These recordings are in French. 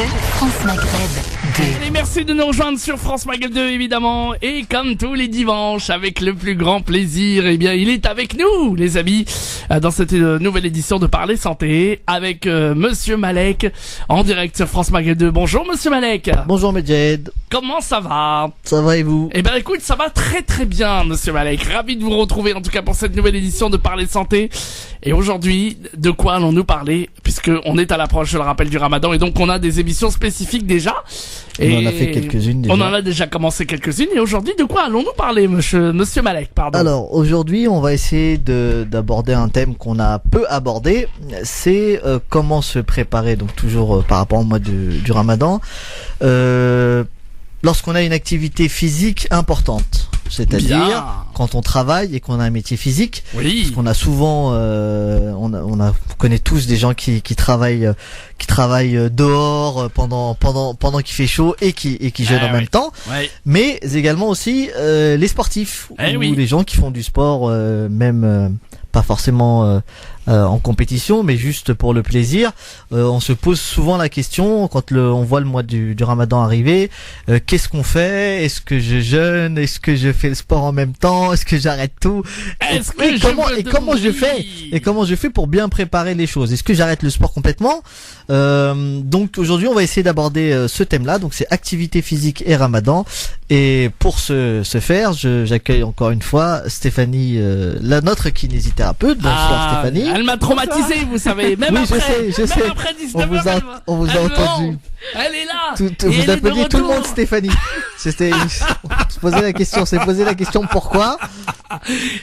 France Maghreb 2. Et merci de nous rejoindre sur France Maghreb 2 évidemment. Et comme tous les dimanches, avec le plus grand plaisir, eh bien il est avec nous les amis dans cette nouvelle édition de Parler Santé avec Monsieur Malek en direct sur France Maghreb 2. Bonjour Monsieur Malek. Bonjour Medjed. Comment ça va? Ça va et vous? Eh ben écoute, ça va très très bien Monsieur Malek. Ravi de vous retrouver en tout cas pour cette nouvelle édition de Parler Santé. Et aujourd'hui, de quoi allons-nous parler? Puisque on est à l'approche, je le rappelle, du Ramadan et donc on a des émissions spécifiques déjà. Et on en a fait quelques-unes déjà. On en a déjà commencé quelques-unes et aujourd'hui, de quoi allons-nous parler, monsieur Malek, pardon? Alors aujourd'hui, on va essayer d'aborder un thème qu'on a peu abordé. C'est comment se préparer, donc toujours par rapport au mois du Ramadan, lorsqu'on a une activité physique importante. C'est-à-dire quand on travaille et qu'on a un métier physique, oui. Parce qu'on a souvent, on connaît tous des gens qui travaillent dehors pendant qu'il fait chaud et qui jeûnent en même temps. Ouais. Mais également aussi les sportifs ou les gens qui font du sport, même pas forcément en compétition, mais juste pour le plaisir. On se pose souvent la question quand on voit le mois du Ramadan arriver. Qu'est-ce qu'on fait? Est-ce que je jeûne? Est-ce que je fais le sport en même temps? Est-ce que j'arrête tout? Comment je fais pour bien préparer les choses? Est-ce que j'arrête le sport complètement? Donc aujourd'hui, on va essayer d'aborder ce thème-là. Donc c'est activité physique et Ramadan. Et pour ce faire, j'accueille encore une fois Stéphanie, notre kinésithérapeute. Bonsoir Stéphanie. Elle m'a traumatisé, vous savez. Même oui, après, je sais. Après 19 on vous a entendu. Elle est là. Vous appeliez tout le monde Stéphanie. C'est poser la question pourquoi.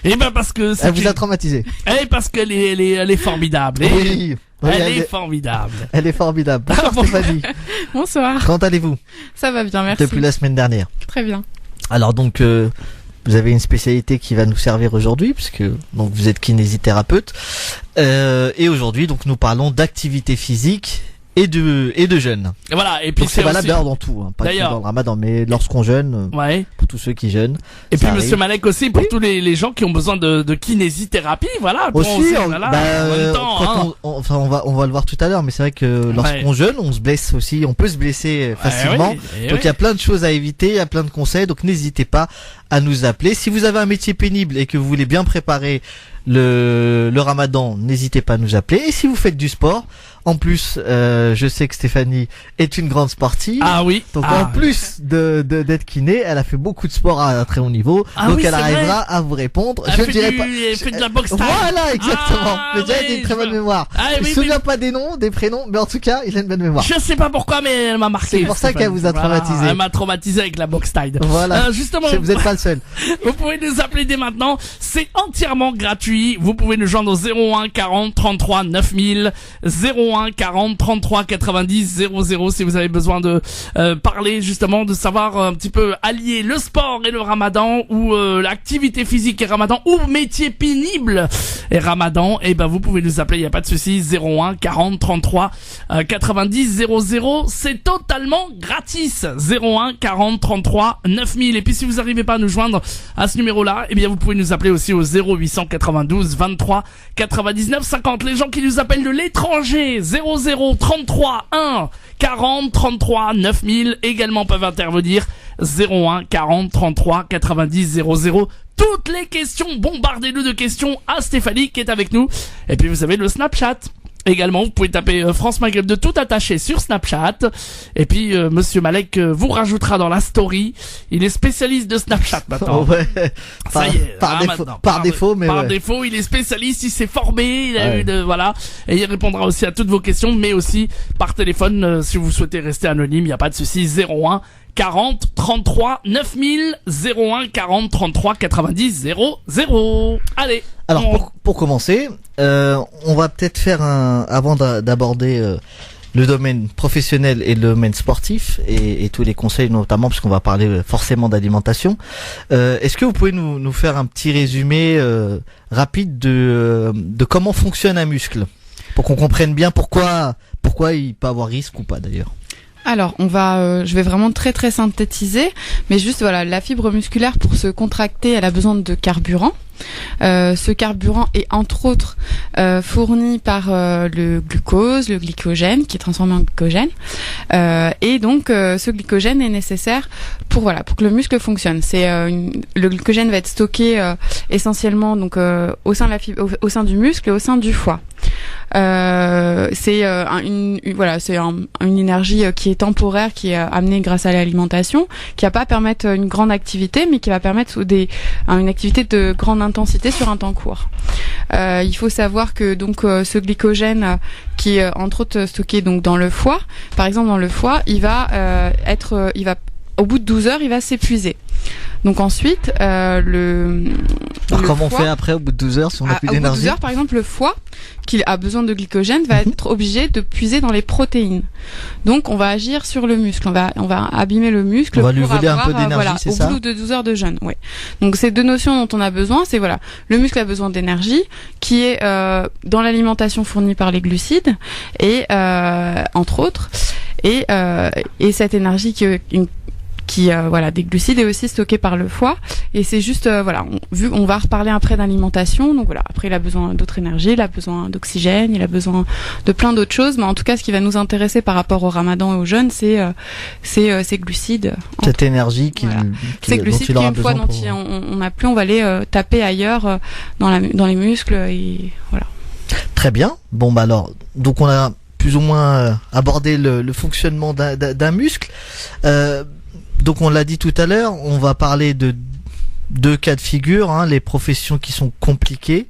Et ben parce que elle vous a traumatisé. Et parce qu'elle est formidable. Oui. Elle est formidable. Elle est formidable. Bonsoir Stéphanie. Bonsoir. Comment allez-vous? Ça va bien, merci. Depuis la semaine dernière. Très bien. Alors donc vous avez une spécialité qui va nous servir aujourd'hui puisque donc vous êtes kinésithérapeute et aujourd'hui donc nous parlons d'activité physique et de jeûne. Et voilà, et puis donc c'est valable dans tout, hein, pas que dans le Ramadan, mais lorsqu'on jeûne, pour tous ceux qui jeûnent. Et puis Monsieur Malek aussi pour tous les gens qui ont besoin de kinésithérapie, voilà. Aussi, en même temps, on va le voir tout à l'heure, mais c'est vrai que lorsqu'on jeûne, on se blesse aussi, on peut se blesser facilement. Donc il y a plein de choses à éviter, il y a plein de conseils, donc n'hésitez pas à nous appeler. Si vous avez un métier pénible et que vous voulez bien préparer le Ramadan, n'hésitez pas à nous appeler. Et si vous faites du sport, en plus, je sais que Stéphanie est une grande sportive. Ah oui. Donc en plus d'être kiné, elle a fait beaucoup de sport à un très haut niveau. Donc elle arrivera à vous répondre. Elle fait de la boxe taille. Voilà, exactement. Mais déjà, il a une très bonne mémoire. Il se souvient pas des noms, des prénoms, mais en tout cas, il a une bonne mémoire. Je sais pas pourquoi, mais elle m'a marqué. C'est pour ça qu'elle vous a traumatisé. Elle m'a traumatisé avec la boxe taille. Voilà. Justement. Vous êtes pas le seul. Vous pouvez nous appeler dès maintenant. C'est entièrement gratuit. Vous pouvez nous joindre au 01 40 33 9000, 01 40 33 90 00 si vous avez besoin de parler justement, de savoir un petit peu allier le sport et le Ramadan ou l'activité physique et Ramadan ou métier pénible et Ramadan. Et ben vous pouvez nous appeler, il y a pas de souci, 01 40 33 90 00. C'est totalement gratis. 01 40 33 9000. Et puis si vous n'arrivez pas à nous joindre à ce numéro-là, eh bien vous pouvez nous appeler aussi au 0892 23 99 50. Les gens qui nous appellent de l'étranger, 00 33 1 40 33 9000 également peuvent intervenir. 01 40 33 90 00. Toutes les questions, bombardez-nous de questions à Stéphanie qui est avec nous. Et puis vous avez le Snapchat. Également, vous pouvez taper France Maghreb de tout attaché sur Snapchat. Et puis, Monsieur Malek vous rajoutera dans la story. Il est spécialiste de Snapchat maintenant. Ouais. Ça y est. Par défaut, mais par défaut, il est spécialiste, il s'est formé, il a eu voilà. Et il répondra aussi à toutes vos questions, mais aussi par téléphone, si vous souhaitez rester anonyme, il n'y a pas de souci. 01 40 33 9000, 01 40 33 90 00. Allez. Alors pour commencer, on va peut-être faire avant d'aborder le domaine professionnel et le domaine sportif et tous les conseils notamment parce qu'on va parler forcément d'alimentation. Est-ce que vous pouvez nous faire un petit résumé rapide de comment fonctionne un muscle pour qu'on comprenne bien pourquoi il peut avoir risque ou pas d'ailleurs? Alors, je vais vraiment très synthétiser, mais juste voilà, la fibre musculaire pour se contracter, elle a besoin de carburant. Ce carburant est entre autres fourni par le glucose, le glycogène qui est transformé en glycogène, et donc ce glycogène est nécessaire pour que le muscle fonctionne. Le glycogène va être stocké essentiellement donc au sein de la fibre, au sein du muscle et au sein du foie. C'est une énergie qui est temporaire, qui est amenée grâce à l'alimentation, qui va pas permettre une grande activité, mais qui va permettre une activité de grande intensité sur un temps court. Il faut savoir que donc ce glycogène qui est entre autres stocké donc dans le foie, par exemple dans le foie, il va au bout de 12 heures, il va s'épuiser. Donc ensuite, comment on fait après au bout de 12 heures si on n'a plus d'énergie? Au bout de 12 heures, par exemple, le foie, qui a besoin de glycogène, va être obligé de puiser dans les protéines. Donc on va agir sur le muscle, on va abîmer le muscle. On va lui voler un peu d'énergie, c'est ça? Au bout de 12 heures de jeûne, ouais. Donc ces deux notions dont on a besoin, c'est le muscle a besoin d'énergie, qui est dans l'alimentation fournie par les glucides, et entre autres, et cette énergie qui des glucides est aussi stocké par le foie, et c'est juste on va reparler après d'alimentation, donc après il a besoin d'autres énergies, il a besoin d'oxygène, il a besoin de plein d'autres choses, mais en tout cas ce qui va nous intéresser par rapport au ramadan et au jeûne, c'est ces glucides, cette énergie ces glucides qui une fois dont on n'a plus, on va les taper ailleurs dans les muscles, et voilà. Très bien. Bon alors donc on a plus ou moins abordé le fonctionnement d'un muscle. Donc on l'a dit tout à l'heure, on va parler de deux cas de figure, les professions qui sont compliquées,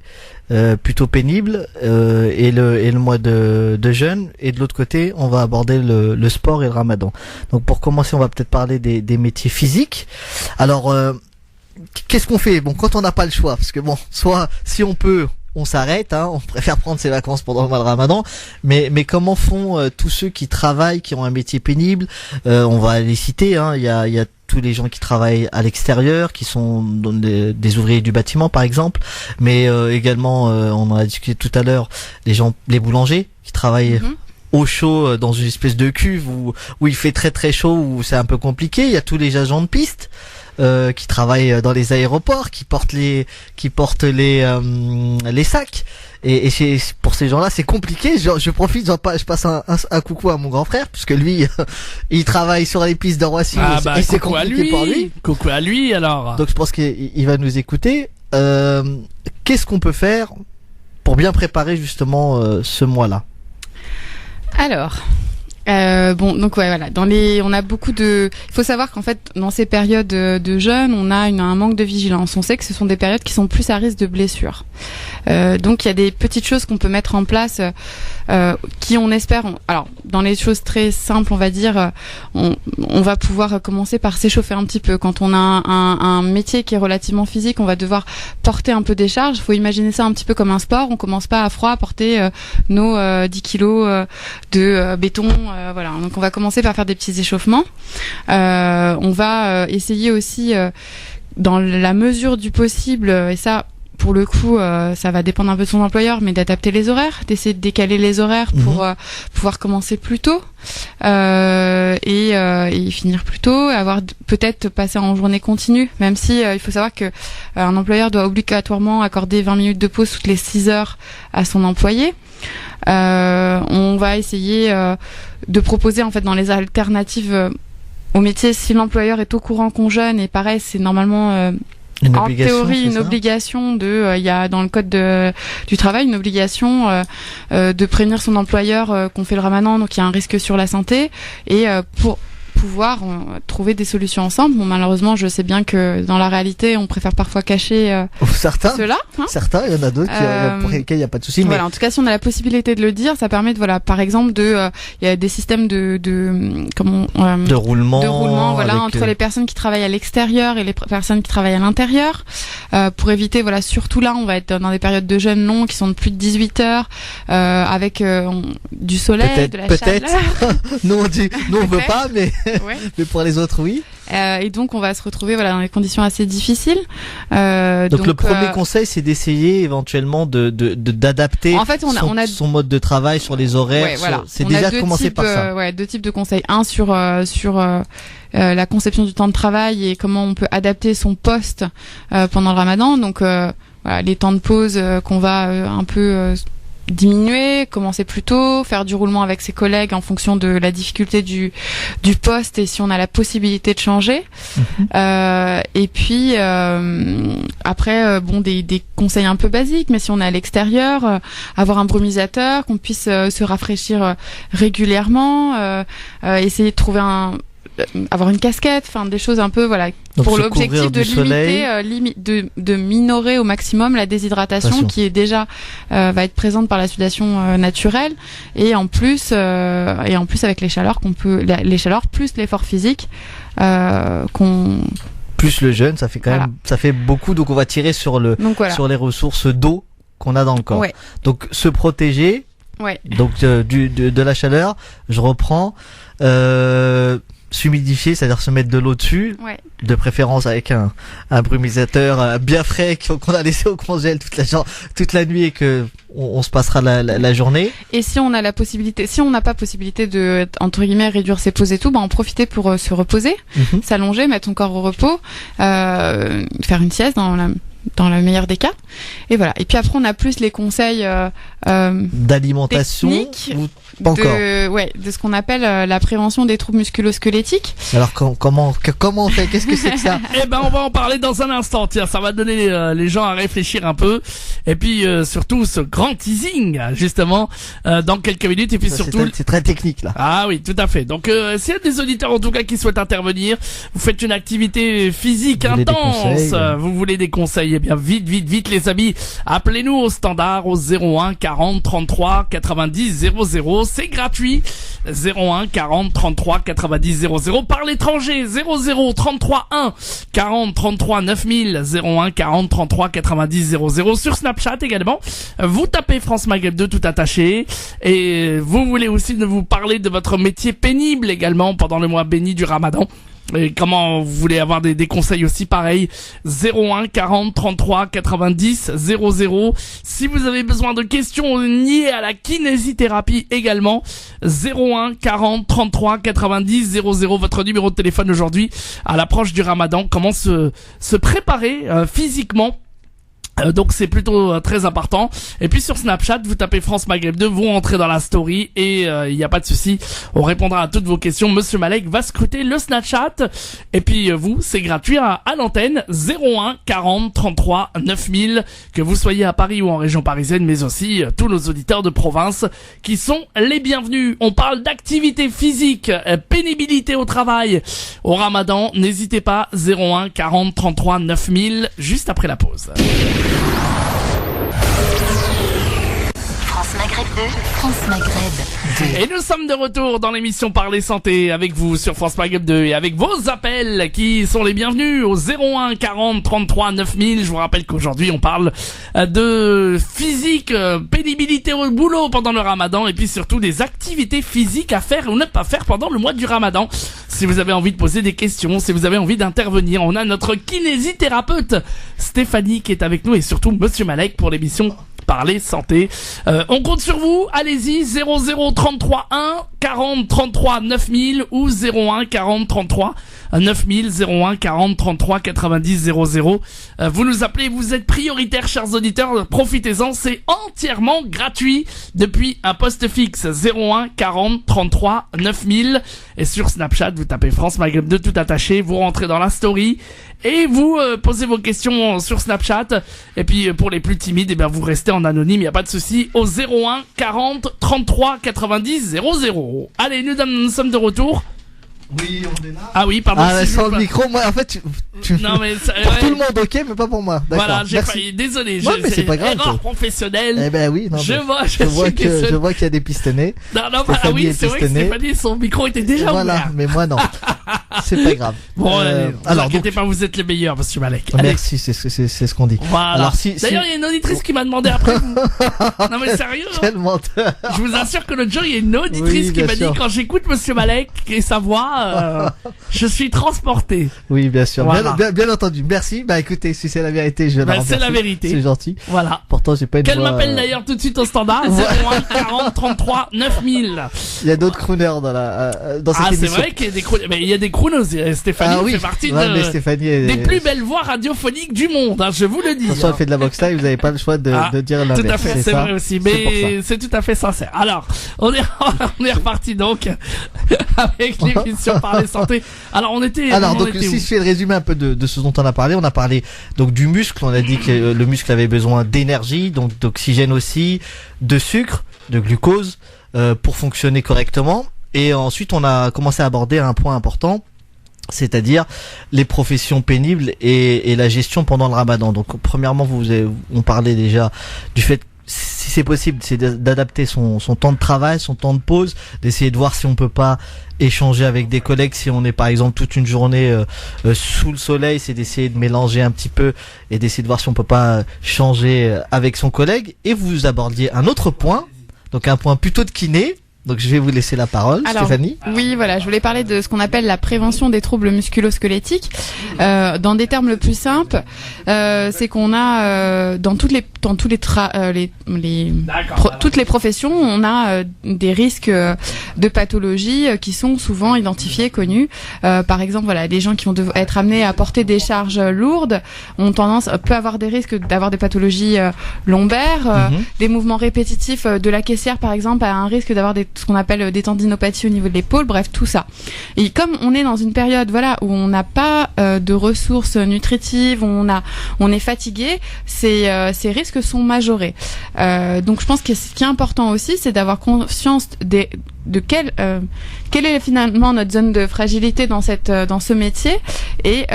plutôt pénibles, et le mois de jeûne, et de l'autre côté on va aborder le sport et le ramadan. Donc pour commencer, on va peut-être parler des métiers physiques. Alors qu'est-ce qu'on fait? Bon, quand on n'a pas le choix, parce que soit si on peut, on s'arrête, on préfère prendre ses vacances pendant le mois de Ramadan, mais comment font tous ceux qui travaillent, qui ont un métier pénible? On va les citer, il y a tous les gens qui travaillent à l'extérieur, qui sont des ouvriers du bâtiment par exemple, mais également, on en a discuté tout à l'heure, les boulangers qui travaillent au chaud dans une espèce de cuve où il fait très chaud, où c'est un peu compliqué. Il y a tous les agents de piste qui travaillent dans les aéroports, qui portent les sacs, et pour ces gens-là c'est compliqué. Je profite, je passe un coucou à mon grand frère, puisque lui il travaille sur les pistes de Roissy, et c'est compliqué pour lui. Coucou à lui alors. Donc je pense qu'il va nous écouter. Qu'est-ce qu'on peut faire pour bien préparer justement ce mois-là? Alors, on a beaucoup il faut savoir qu'en fait, dans ces périodes de jeûne, on a un manque de vigilance. On sait que ce sont des périodes qui sont plus à risque de blessures. Donc il y a des petites choses qu'on peut mettre en place, qui on espère, alors dans les choses très simples, on va dire, on va pouvoir commencer par s'échauffer un petit peu. Quand on a un métier qui est relativement physique, on va devoir porter un peu des charges. Il faut imaginer ça un petit peu comme un sport. On commence pas à froid à porter nos 10 kilos de béton. Donc on va commencer par faire des petits échauffements. On va essayer aussi, dans la mesure du possible, et ça pour le coup ça va dépendre un peu de son employeur, mais d'adapter les horaires, d'essayer de décaler les horaires pour pouvoir commencer plus tôt, et finir plus tôt, peut-être passer en journée continue, même si il faut savoir que un employeur doit obligatoirement accorder 20 minutes de pause toutes les 6 heures à son employé. On va essayer de proposer en fait dans les alternatives au métier, si l'employeur est au courant qu'on jeûne, et pareil, c'est normalement en théorie une obligation il y a dans le code du travail une obligation de prévenir son employeur qu'on fait le ramadan, donc il y a un risque sur la santé, et pour pouvoir trouver des solutions ensemble. Bon, malheureusement, je sais bien que dans la réalité, on préfère parfois cacher cela. Certains, il y en a d'autres pour lesquels il n'y a pas de souci. Voilà, mais en tout cas, si on a la possibilité de le dire, ça permet par exemple il y a des systèmes de roulement, voilà, entre les personnes qui travaillent à l'extérieur et les personnes qui travaillent à l'intérieur, pour éviter, surtout là, on va être dans des périodes de jeûne longs qui sont de plus de 18 heures, avec du soleil, de la chaleur. Nous on veut pas, mais ouais. mais pour les autres oui. Et donc on va se retrouver dans des conditions assez difficiles. Donc le premier conseil, c'est d'essayer éventuellement d'adapter en fait, son mode de travail sur les horaires. C'est déjà commencer par ça. Deux types de conseils. Un sur la conception du temps de travail et comment on peut adapter son poste pendant le Ramadan. Donc les temps de pause qu'on va un peu diminuer, commencer plus tôt, faire du roulement avec ses collègues en fonction de la difficulté du poste et si on a la possibilité de changer. Et puis après des conseils un peu basiques, mais si on est à l'extérieur, avoir un brumisateur, qu'on puisse se rafraîchir régulièrement, essayer de trouver avoir une casquette, des choses un peu donc pour l'objectif de limiter, de minorer au maximum la déshydratation qui est déjà va être présente par la sudation naturelle et en plus avec les chaleurs les chaleurs plus l'effort physique plus le jeûne, ça fait quand même ça fait beaucoup, donc on va tirer sur sur les ressources d'eau qu'on a dans le corps. Donc se protéger. Donc de la chaleur, je reprends. S'humidifier, c'est-à-dire se mettre de l'eau dessus, de préférence avec un brumisateur bien frais qu'on a laissé au congèle toute la nuit et que on se passera la journée. Et si on a la possibilité, si on n'a pas possibilité de entre guillemets réduire ses pauses et tout, en profiter pour se reposer, s'allonger, mettre son corps au repos, faire une sieste dans le meilleur des cas. Et voilà. Et puis après, on a plus les conseils d'alimentation techniques, pas encore. De ce qu'on appelle la prévention des troubles musculo-squelettiques. Alors comment on fait? Qu'est-ce que c'est que ça? On va en parler dans un instant. Tiens, ça va donner les gens à réfléchir un peu. Et puis surtout ce grand teasing justement dans quelques minutes. Et puis surtout c'est très technique là. Ah oui, tout à fait. Donc s'il y a des auditeurs en tout cas qui souhaitent intervenir, vous faites une activité physique intense, vous voulez des conseils, eh bien vite les amis, appelez-nous au standard au 01 40 33 90 00, c'est gratuit. 01 40 33 90 00, par l'étranger 00 33 1 40 33 9000, 01 40 33 90 00, sur Snapchat également. Vous tapez France Maghreb 2 tout attaché, et vous voulez aussi nous parler de votre métier pénible également pendant le mois béni du Ramadan. Et comment vous voulez avoir des conseils aussi, pareil, 01 40 33 90 00. Si vous avez besoin de questions liées à la kinésithérapie également, 01 40 33 90 00, votre numéro de téléphone aujourd'hui à l'approche du Ramadan. Comment se préparer physiquement. Donc c'est plutôt très important. Et puis sur Snapchat, vous tapez France Maghreb 2, vous rentrez dans la story et il n'y a pas de souci, on répondra à toutes vos questions. Monsieur Malek va scruter le Snapchat. Et puis vous, c'est gratuit à l'antenne, 01 40 33 9000, que vous soyez à Paris ou en région parisienne, mais aussi tous nos auditeurs de province qui sont les bienvenus. On parle d'activité physique, pénibilité au travail au Ramadan. N'hésitez pas, 01 40 33 9000, juste après la pause. France Maghreb 2, France Maghreb 2. Et nous sommes de retour dans l'émission Parler Santé avec vous sur France Maghreb 2 et avec vos appels qui sont les bienvenus au 01 40 33 9000. Je vous rappelle qu'aujourd'hui on parle de physique, pénibilité au boulot pendant le Ramadan et puis surtout des activités physiques à faire ou ne pas faire pendant le mois du Ramadan. Si vous avez envie de poser des questions, si vous avez envie d'intervenir, on a notre kinésithérapeute Stéphanie qui est avec nous et surtout Monsieur Malek pour l'émission Parler Santé. On compte sur vous, allez-y, 00 33 1 40 33 9000 ou 01 40 33 9000, 01 40 33 90 00. Vous nous appelez, vous êtes prioritaires, chers auditeurs, profitez-en, c'est entièrement gratuit depuis un poste fixe, 01 40 33 9000. Et sur Snapchat, vous tapez France Maghreb 2 tout attaché, vous rentrez dans la story et vous posez vos questions sur Snapchat. Et puis pour les plus timides, eh bien vous restez en anonyme, il n'y a pas de souci, au 01 40 33 90 00. Allez, nous sommes de retour. Oui, on est là. Ah oui, pardon. Ah, sans le micro, moi, en fait, non, mais ça, pour tout le monde, ok, mais pas pour moi. D'accord. Voilà, j'ai failli, désolé. Ouais, mais c'est pas grave. Erreur professionnelle. Eh ben oui, non. Je vois qu'il y a des pistonnés. Non, bah, oui, c'est vrai que Stéphanie, son micro était déjà ouvert. Voilà, mais moi non. C'est pas grave. Bon, alors, inquiétez pas, vous êtes les meilleurs, monsieur Malek. Merci, c'est ce qu'on dit. Voilà. Alors, d'ailleurs, il y a une auditrice qui m'a demandé après. Non mais sérieux. Quel menteur. Je vous assure que l'autre jour, il y a une auditrice qui m'a dit, quand j'écoute monsieur Malek et sa voix, je suis transporté. Oui, bien sûr. Voilà. Bien entendu. Merci. Bah écoutez, si c'est la vérité, je vais la remercier. C'est la vérité. C'est gentil. Voilà. Pourtant, j'ai pas une Qu'elle voix, m'appelle d'ailleurs tout de suite au standard 01 40 33 9000. Il y a d'autres crooners dans cette émission. C'est vrai qu'il y a des crooners. Mais il y a des crooners. Stéphanie fait partie des plus belles voix radiophoniques du monde. Hein, je vous le dis. De toute façon, elle fait de la box live, vous n'avez pas le choix de dire l'inverse. Tout à fait, c'est vrai aussi. Mais c'est tout à fait sincère. Alors, on est reparti donc avec l'émission Parler Santé. Alors, si je fais le résumé un peu de ce dont on a parlé donc du muscle. On a dit que le muscle avait besoin d'énergie, donc d'oxygène aussi, de sucre, de glucose pour fonctionner correctement. Et ensuite, on a commencé à aborder un point important, c'est-à-dire les professions pénibles et la gestion pendant le Ramadan. Donc, premièrement, on parlait déjà du fait que si c'est possible, c'est d'adapter son temps de travail, son temps de pause, d'essayer de voir si on peut pas échanger avec des collègues. Si on est par exemple toute une journée sous le soleil, c'est d'essayer de mélanger un petit peu et d'essayer de voir si on peut pas changer avec son collègue. Et vous abordiez un autre point, donc un point plutôt de kiné. Donc je vais vous laisser la parole, Stéphanie. Oui, voilà, je voulais parler de ce qu'on appelle la prévention des troubles musculo-squelettiques. Dans des termes le plus simples, c'est qu'on a toutes les professions, on a des risques de pathologies qui sont souvent identifiés, connus. Par exemple, voilà, les gens qui vont être amenés à porter des charges lourdes peut avoir des risques d'avoir des pathologies lombaires. Des mouvements répétitifs de la caissière, par exemple, a un risque d'avoir ce qu'on appelle des tendinopathies au niveau de l'épaule, bref, tout ça. Et comme on est dans une période, voilà, où on n'a pas de ressources nutritives, où on est fatigué, ces risques sont majorés. Donc je pense que ce qui est important aussi, c'est d'avoir conscience de quelle est finalement notre zone de fragilité dans ce métier. Et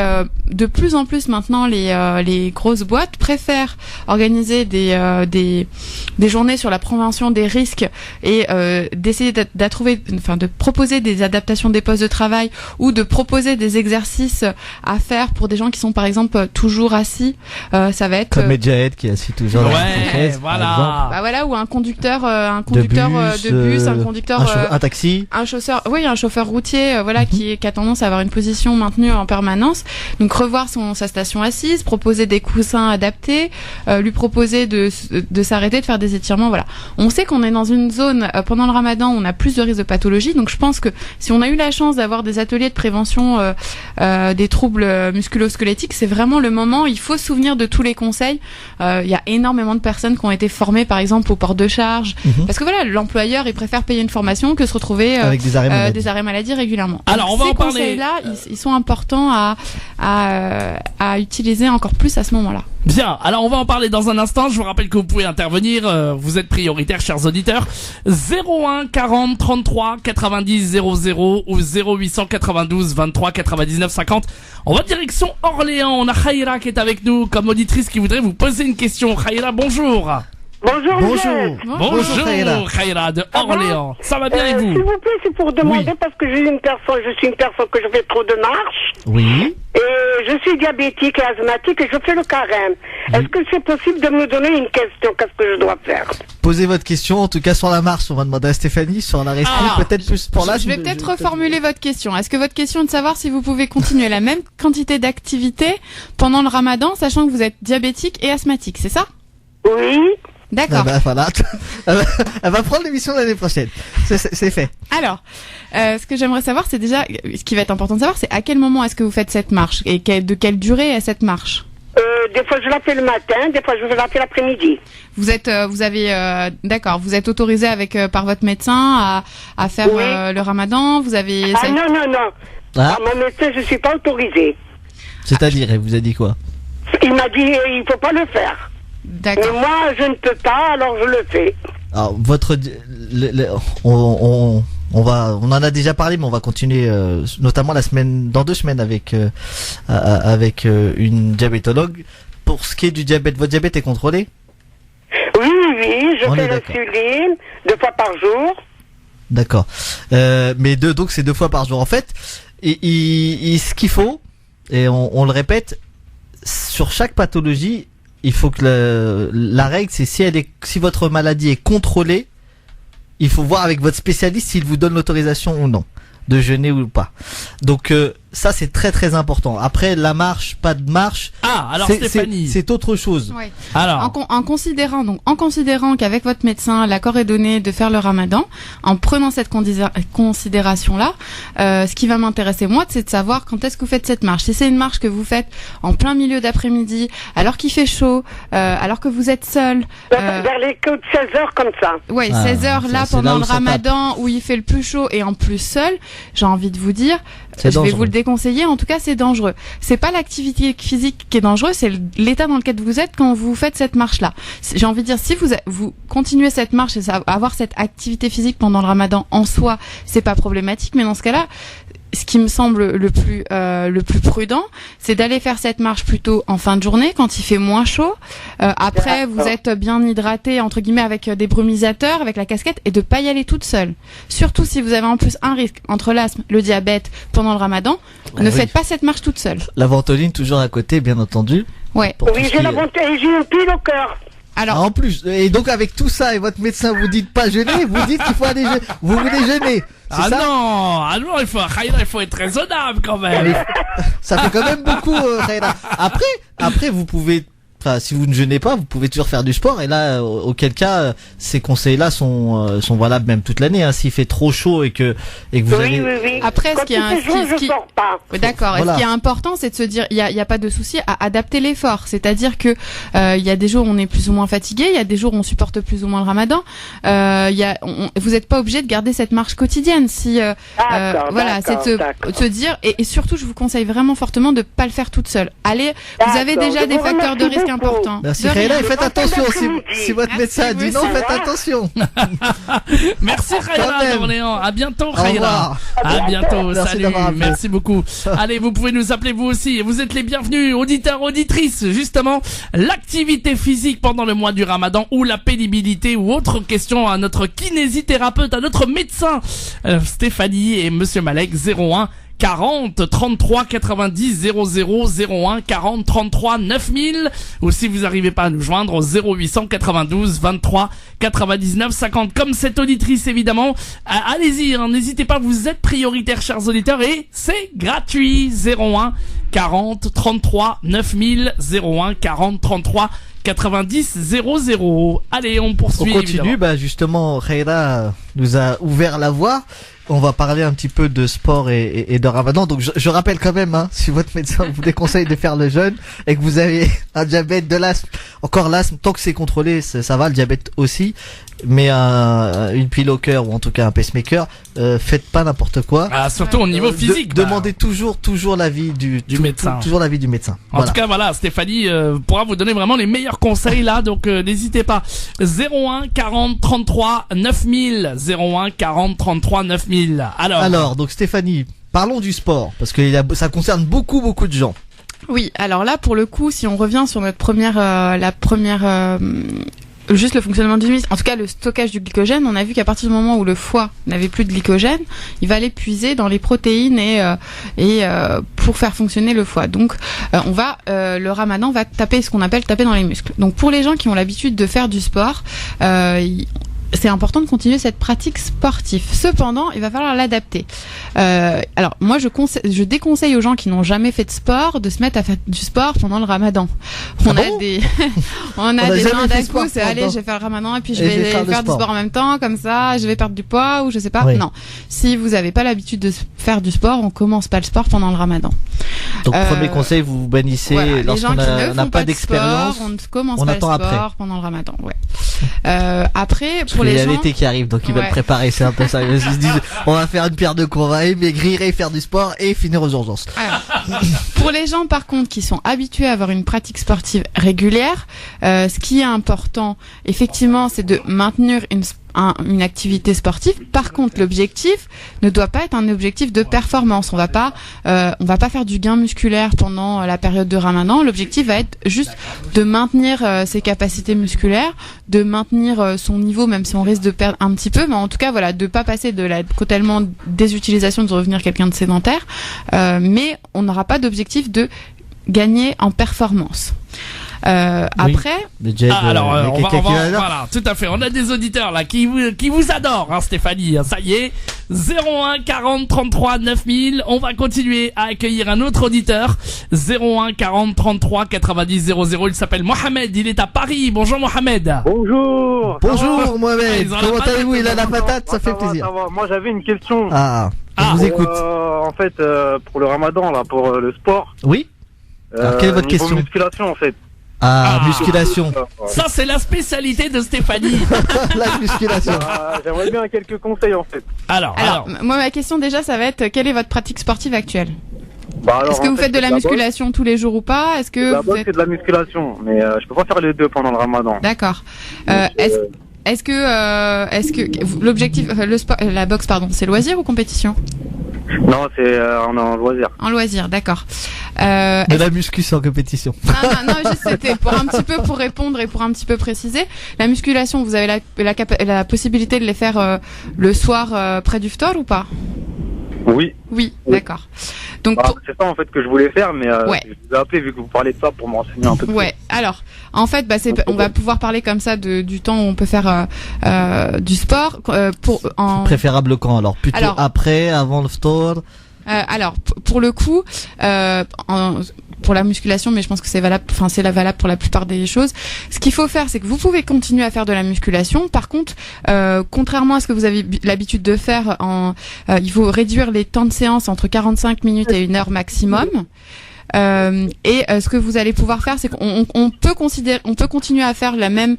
de plus en plus maintenant, les grosses boîtes préfèrent organiser des journées sur la prévention des risques et d'essayer de proposer des adaptations des postes de travail ou de proposer des exercices à faire pour des gens qui sont par exemple toujours assis. Ça va être comme Medjahed qui est assis toujours. Voilà, ou un conducteur de bus, un conducteur un taxi, un chauffeur routier, qui a tendance à avoir une position maintenue en permanence. Donc revoir sa station assise, proposer des coussins adaptés, lui proposer de s'arrêter, de faire des étirements. Voilà. On sait qu'on est dans une zone pendant le Ramadan où on a plus de risques de pathologie. Donc je pense que si on a eu la chance d'avoir des ateliers de prévention des troubles musculo-squelettiques, c'est vraiment le moment. Il faut se souvenir de tous les conseils. Il y a énormément de personnes qui ont été formées, par exemple, au port de charge, parce que voilà, l'employeur il préfère payer une formation que se retrouver avec des arrêts maladie régulièrement. Alors donc, on va en parler. Ces conseils-là, ils sont importants à utiliser encore plus à ce moment-là. Bien, alors on va en parler dans un instant. Je vous rappelle que vous pouvez intervenir, vous êtes prioritaires, chers auditeurs. 01 40 33 90 00 ou 0892 23 99 50. On va direction Orléans. On a Khaïra qui est avec nous comme auditrice qui voudrait vous poser une question. Khaïra, bonjour. Bonjour Khaïra de Orléans. Ça va bien et vous? S'il vous plaît, c'est pour demander parce que je suis une personne que je fais trop de marche. Oui. Et je suis diabétique et asthmatique et je fais le carême. Oui. Est-ce que c'est possible de me donner une question? Qu'est-ce que je dois faire? Posez votre question, en tout cas sur la marche. On va demander à Stéphanie sur la respiration, peut-être plus pour là. Je vais peut-être reformuler votre question. Est-ce que votre question est de savoir si vous pouvez continuer la même quantité d'activité pendant le Ramadan, sachant que vous êtes diabétique et asthmatique, c'est ça? Oui. D'accord. Voilà. Elle va prendre l'émission l'année prochaine. C'est fait. Alors, ce que j'aimerais savoir, c'est déjà, ce qui va être important de savoir, c'est à quel moment est-ce que vous faites cette marche et de quelle durée est cette marche? Des fois je la fais le matin, des fois je la fais l'après-midi. Vous êtes autorisé par votre médecin à faire le Ramadan. Vous avez. Non. À mon médecin, je suis pas autorisée. C'est-à-dire, il vous a dit quoi? Il m'a dit il faut pas le faire. D'accord. Mais moi, je ne peux pas, alors je le fais. Alors, on en a déjà parlé, mais on va continuer, notamment dans 2 semaines avec une diabétologue. Pour ce qui est du diabète, votre diabète est contrôlé? Oui, je fais l'insuline 2 fois par jour. D'accord. Donc c'est 2 fois par jour. En fait, ce qu'il faut, et on le répète, sur chaque pathologie, il faut que la règle, c'est si votre maladie est contrôlée, il faut voir avec votre spécialiste s'il vous donne l'autorisation ou non de jeûner ou pas. Donc ça c'est très très important. Après la marche, pas de marche. Ah, alors Stéphanie, c'est autre chose. Oui. Alors en considérant qu'avec votre médecin l'accord est donné de faire le Ramadan, en prenant cette considération là, ce qui va m'intéresser moi, c'est de savoir quand est-ce que vous faites cette marche. Si c'est une marche que vous faites en plein milieu d'après-midi, alors qu'il fait chaud, alors que vous êtes seul, vers les coups de 16 heures comme ça. Ouais, 16 heures là pendant le Ramadan où il fait le plus chaud et en plus seul, j'ai envie de vous dire, je vais vous le déconseiller, en tout cas c'est dangereux. C'est pas l'activité physique qui est dangereux, c'est l'état dans lequel vous êtes quand vous faites cette marche-là. J'ai envie de dire, si vous continuez cette marche et avoir cette activité physique pendant le Ramadan en soi, c'est pas problématique, mais dans ce cas-là, ce qui me semble le plus prudent, c'est d'aller faire cette marche plutôt en fin de journée quand il fait moins chaud. Après, vous êtes bien hydraté entre guillemets avec des brumisateurs, avec la casquette, et de pas y aller toute seule. Surtout si vous avez en plus un risque entre l'asthme, le diabète pendant le Ramadan, ne faites pas cette marche toute seule. La ventoline toujours à côté, bien entendu. Ouais. Oui, j'ai la ventoline, j'ai une pile au cœur. Alors, en plus, et donc avec tout ça, et votre médecin vous dit pas jeûner, vous dites qu'il faut aller jeûner. Vous voulez jeûner. Ah non, il faut être raisonnable quand même. Ça fait quand même beaucoup, Khaïra. Après, vous pouvez, si vous ne jeûnez pas, vous pouvez toujours faire du sport, et là, auquel cas, ces conseils-là sont valables même toute l'année, hein. S'il fait trop chaud et que vous avez... Oui. Après, quand je sors pas. D'accord. Voilà. Et ce qui est important, c'est de se dire, il y a pas de souci à adapter l'effort. C'est-à-dire que il y a des jours où on est plus ou moins fatigué, il y a des jours où on supporte plus ou moins le Ramadan. Vous n'êtes pas obligé de garder cette marche quotidienne. Si voilà, c'est de se dire, et surtout, je vous conseille vraiment fortement de pas le faire toute seule. Allez, vous avez déjà des facteurs de risque importants. Merci Khaïra, et faites attention si votre médecin dit non, faites attention. Merci Khaïra d'Orléans. À bientôt Khaïra. À bientôt. Merci Salut. Merci beaucoup. Allez, vous pouvez nous appeler vous aussi. Vous êtes les bienvenus, auditeurs, auditrices. Justement, l'activité physique pendant le mois du Ramadan ou la pénibilité ou autre question à notre kinésithérapeute, à notre médecin Stéphanie et Monsieur Malek. 01 40 33 90 00 01 40 33 9000, ou si vous n'arrivez pas à nous joindre au 0800 92 23 99 50 comme cette auditrice évidemment. Allez-y, hein, n'hésitez pas, vous êtes prioritaires chers auditeurs et c'est gratuit. 01 40 33 9000 01 40 33 90 00. Allez, on poursuit. On continue, justement, Khaïra nous a ouvert la voie. On va parler un petit peu de sport et de Ramadan. Donc je rappelle quand même, hein, si votre médecin vous déconseille de faire le jeûne et que vous avez un diabète, de l'asthme, encore l'asthme, tant que c'est contrôlé, ça va, le diabète aussi. Mais une pile au cœur ou en tout cas un pacemaker, faites pas n'importe quoi. Ah, surtout au niveau physique. Demandez toujours l'avis du médecin. Toujours l'avis du médecin. En tout cas, voilà, Stéphanie pourra vous donner vraiment les meilleurs conseils là, donc n'hésitez pas. 01 40 33 9000 01 40 33 9000. Alors, donc Stéphanie, parlons du sport parce que ça concerne beaucoup de gens. Oui, alors là pour le coup, si on revient sur notre juste le fonctionnement du muscle, en tout cas le stockage du glycogène, on a vu qu'à partir du moment où le foie n'avait plus de glycogène, il va aller puiser dans les protéines et pour faire fonctionner le foie. Donc le Ramadan va taper ce qu'on appelle taper dans les muscles. Donc pour les gens qui ont l'habitude de faire du sport, c'est important de continuer cette pratique sportive. Cependant, il va falloir l'adapter. Alors, moi, je déconseille aux gens qui n'ont jamais fait de sport de se mettre à faire du sport pendant le Ramadan. On a des mains d'un coup, c'est allez, je vais faire le Ramadan et puis je vais faire du sport en même temps, comme ça, je vais perdre du poids ou je sais pas. Oui. Non. Si vous n'avez pas l'habitude de faire du sport, on commence pas le sport pendant le Ramadan. Donc, premier conseil, vous bannissez lorsqu'on n'a pas d'expérience. On ne commence pas le sport pendant le Ramadan. Ouais. Après, pour les gens, l'été qui arrive, donc ils veulent préparer, c'est un peu ça. Ils se disent, on va faire une pierre de coups, on va maigrir et faire du sport et finir aux urgences. Alors, pour les gens par contre qui sont habitués à avoir une pratique sportive régulière, ce qui est important, effectivement, c'est de maintenir une activité sportive. Par contre, l'objectif ne doit pas être un objectif de performance. On va pas faire du gain musculaire pendant la période de Ramadan. L'objectif va être juste de maintenir ses capacités musculaires, de maintenir son niveau, même si on risque de perdre un petit peu, mais en tout cas, voilà, de pas passer de la totalement désutilisation, de revenir quelqu'un de sédentaire. Mais on n'aura pas d'objectif de gagner en performance. Après, voilà, tout à fait. On a des auditeurs là qui vous adorent, hein, Stéphanie. Ça y est, 01 40 33 9000. On va continuer à accueillir un autre auditeur. 01 40 33 90 00. Il s'appelle Mohamed. Il est à Paris. Bonjour Mohamed. Bonjour. Bonjour Mohamed. Comment allez-vous? Il a la patate, ça fait plaisir. Ça va. Moi, j'avais une question. Je vous écoute. En fait, pour le Ramadan là, pour le sport. Oui. Alors, quelle est votre question? Musculation en fait. Musculation. Ça, c'est la spécialité de Stéphanie. La musculation. J'aimerais bien quelques conseils en fait. Alors, moi, ma question déjà, ça va être quelle est votre pratique sportive actuelle? Alors, est-ce que vous faites de la musculation tous les jours ou pas? Est-ce que la boxe, c'est de la musculation, mais je peux pas faire les deux pendant le Ramadan. D'accord. Est-ce que l'objectif, le sport, la boxe, pardon, c'est loisir ou compétition? Non, c'est en loisir. En loisir, d'accord. De la muscu sans compétition. Non, juste c'était pour répondre et pour un petit peu préciser. La musculation, vous avez la possibilité de les faire le soir près du ftor ou pas? Oui, d'accord. Donc c'est ça en fait que je voulais faire, mais je vous ai appelé vu que vous parlez de ça pour m'enseigner un peu. Ouais. Alors, en fait, on va pouvoir parler comme ça du temps où on peut faire du sport. C'est préférable quand alors? Plutôt après, avant le ftor? Alors, pour le coup, pour la musculation, mais je pense que c'est valable pour la plupart des choses. Ce qu'il faut faire, c'est que vous pouvez continuer à faire de la musculation. Par contre, contrairement à ce que vous avez l'habitude de faire, il faut réduire les temps de séance entre 45 minutes et 1 heure maximum. Ce que vous allez pouvoir faire, c'est qu'on peut continuer à faire la même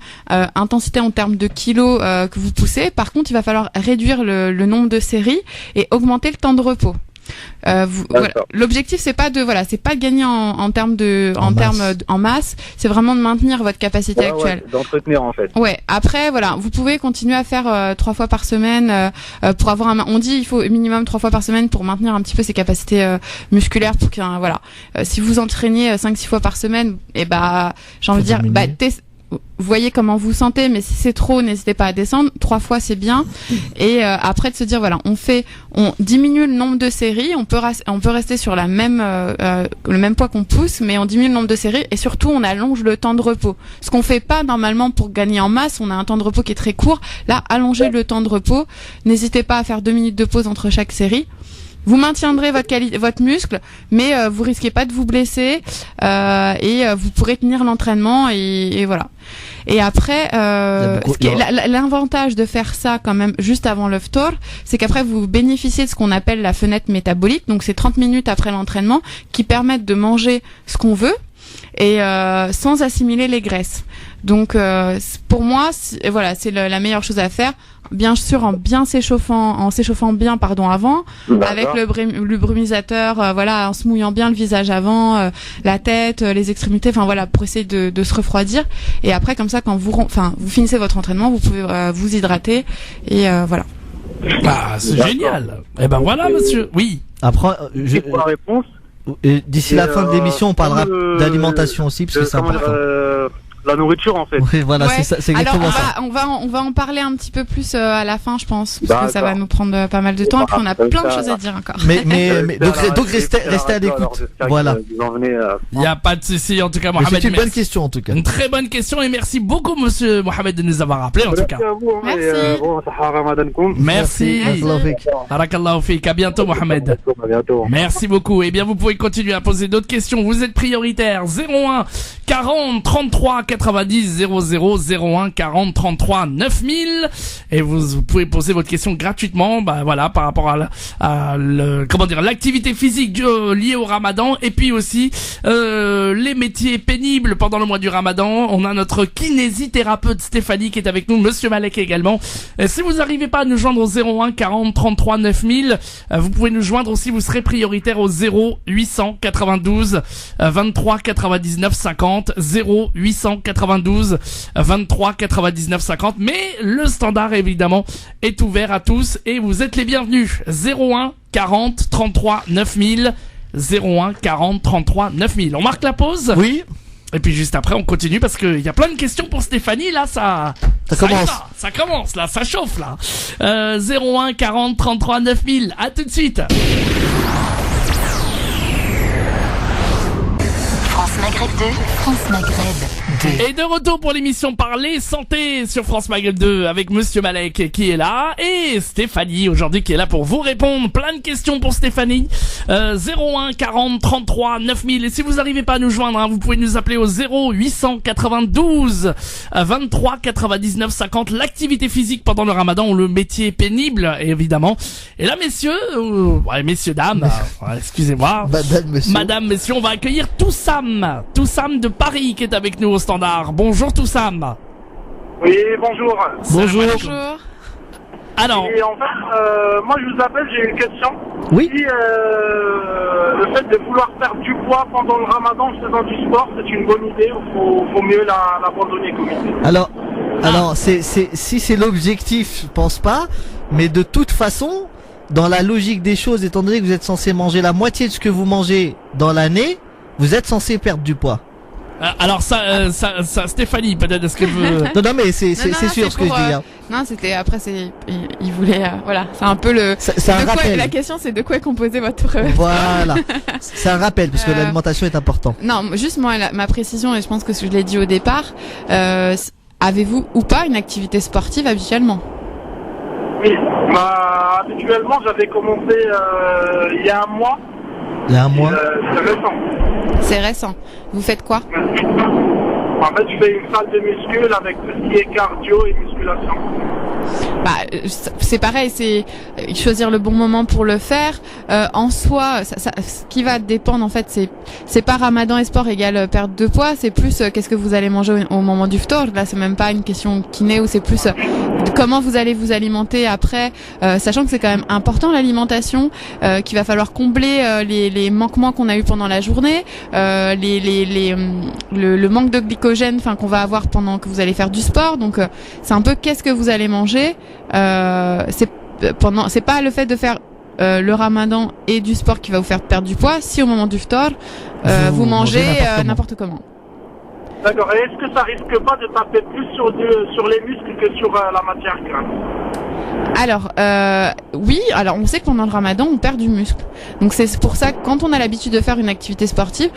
intensité en termes de kilos que vous poussez. Par contre, il va falloir réduire le nombre de séries et augmenter le temps de repos. Voilà. L'objectif c'est pas de gagner en masse, c'est vraiment de maintenir votre capacité actuelle. D'entretenir en fait. Ouais. Après voilà, vous pouvez continuer à faire 3 fois par semaine pour avoir on dit il faut minimum 3 fois par semaine pour maintenir un petit peu ses capacités musculaires pour si vous entraînez 5-6 fois par semaine, j'ai envie de dire vous voyez comment vous sentez, mais si c'est trop, n'hésitez pas à descendre. 3 fois, c'est bien. Et après de se dire, voilà, on diminue le nombre de séries. On peut rester sur le même poids qu'on pousse, mais on diminue le nombre de séries et surtout, on allonge le temps de repos. Ce qu'on fait pas normalement pour gagner en masse. On a un temps de repos qui est très court. Là, allongez le temps de repos. N'hésitez pas à faire 2 minutes de pause entre chaque série. Vous maintiendrez votre muscle, mais vous risquez pas de vous blesser et vous pourrez tenir l'entraînement et voilà. Et après, l'avantage de faire ça quand même juste avant le ftor, c'est qu'après vous bénéficiez de ce qu'on appelle la fenêtre métabolique. Donc c'est 30 minutes après l'entraînement qui permettent de manger ce qu'on veut et sans assimiler les graisses. Donc pour moi, c'est la meilleure chose à faire. Bien sûr, en s'échauffant bien, avant, avec le brumisateur, en se mouillant bien le visage avant, la tête, les extrémités, pour essayer de se refroidir. Et après, comme ça, quand vous finissez votre entraînement, vous pouvez vous hydrater et voilà. C'est génial. Et voilà, monsieur. Oui. Après, pour la réponse. D'ici la fin de l'émission, on parlera d'alimentation aussi, parce que c'est important. La nourriture en fait. Oui, voilà, c'est ça, c'est exactement ça. On va en parler un petit peu plus à la fin, je pense, parce que ça va nous prendre pas mal de temps. Après, on a plein de choses à dire encore. Donc restez à l'écoute. Voilà. Il n'y a pas de souci, en tout cas, Mohamed. C'est une bonne question, en tout cas. Une très bonne question et merci beaucoup, monsieur Mohamed, de nous avoir rappelé, en tout cas. Merci. Barakallahu fik. À bientôt, Mohamed. Merci beaucoup. Eh bien, vous pouvez continuer à poser d'autres questions. Vous êtes prioritaire. 01 40 33 90 00 01 40 33 9000 et vous pouvez poser votre question gratuitement par rapport à l'activité physique liée au Ramadan et puis aussi les métiers pénibles pendant le mois du Ramadan. On a notre kinésithérapeute Stéphanie qui est avec nous, monsieur Malek également. Si vous n'arrivez pas à nous joindre au 01 40 33 9000, vous pouvez nous joindre aussi, vous serez prioritaire au 0892 23 99 50 0892 0892 23 99 50. Mais le standard évidemment est ouvert à tous et vous êtes les bienvenus. 01 40 33 9000. 01 40 33 9000. On marque la pause? Oui. Et puis juste après on continue parce qu'il y a plein de questions pour Stéphanie là, ça commence. Ça commence là, ça chauffe là. 01 40 33 9000. À tout de suite. France Maghreb 2, France Maghreb 2. Et de retour pour l'émission Parler Santé sur France Maghreb 2 avec Monsieur Malek qui est là et Stéphanie aujourd'hui qui est là pour vous répondre. Plein de questions pour Stéphanie. 01 40 33 9000. Et si vous n'arrivez pas à nous joindre, hein, vous pouvez nous appeler au 0892 23 99 50. L'activité physique pendant le Ramadan ou le métier pénible évidemment. Et là messieurs, messieurs dames, excusez-moi. Madame, messieurs, on va accueillir Toussam de Paris qui est avec nous au standard. Bonjour Toussam. Oui, bonjour. Bonjour. Alors. Et en fait, moi je vous appelle, j'ai une question. Oui. Si le fait de vouloir perdre du poids pendant le Ramadan en faisant du sport, c'est une bonne idée ou faut mieux l'abandonner comme idée? Alors si c'est l'objectif, je pense pas. Mais de toute façon, dans la logique des choses, étant donné que vous êtes censé manger la moitié de ce que vous mangez dans l'année, vous êtes censé perdre du poids. Alors ça Stéphanie, peut-être est-ce que veut... Non mais c'est sûr ce que je dis. Hein. Non, c'était après il voulait voilà, c'est un peu le c'est un rappel. La question c'est de quoi est composé votre Voilà. C'est un rappel parce que l'alimentation est important. Non, juste moi ma précision et je pense que je l'ai dit au départ, avez-vous ou pas une activité sportive habituellement? Oui, habituellement j'avais commencé il y a un mois. Il y a un mois. C'est récent. C'est récent. Vous faites quoi? En fait, je fais une salle de muscule avec tout ce qui est cardio et musculation. C'est pareil, c'est choisir le bon moment pour le faire. En soi, ce qui va dépendre en fait, c'est pas Ramadan et sport égale perte de poids, c'est plus qu'est-ce que vous allez manger au moment du ftor. Là, c'est même pas une question kiné ou c'est plus comment vous allez vous alimenter après, sachant que c'est quand même important l'alimentation, qu'il va falloir combler les manquements qu'on a eu pendant la journée, le manque de glycogène, enfin qu'on va avoir pendant que vous allez faire du sport. Donc c'est un peu qu'est-ce que vous allez manger. C'est pas le fait de faire le Ramadan et du sport qui va vous faire perdre du poids. Si au moment du ftor, vous mangez n'importe comment. D'accord. Et est-ce que ça risque pas de taper plus sur les muscles que sur la matière grasse? Alors, oui. Alors, on sait que pendant le Ramadan, on perd du muscle. Donc, c'est pour ça que quand on a l'habitude de faire une activité sportive,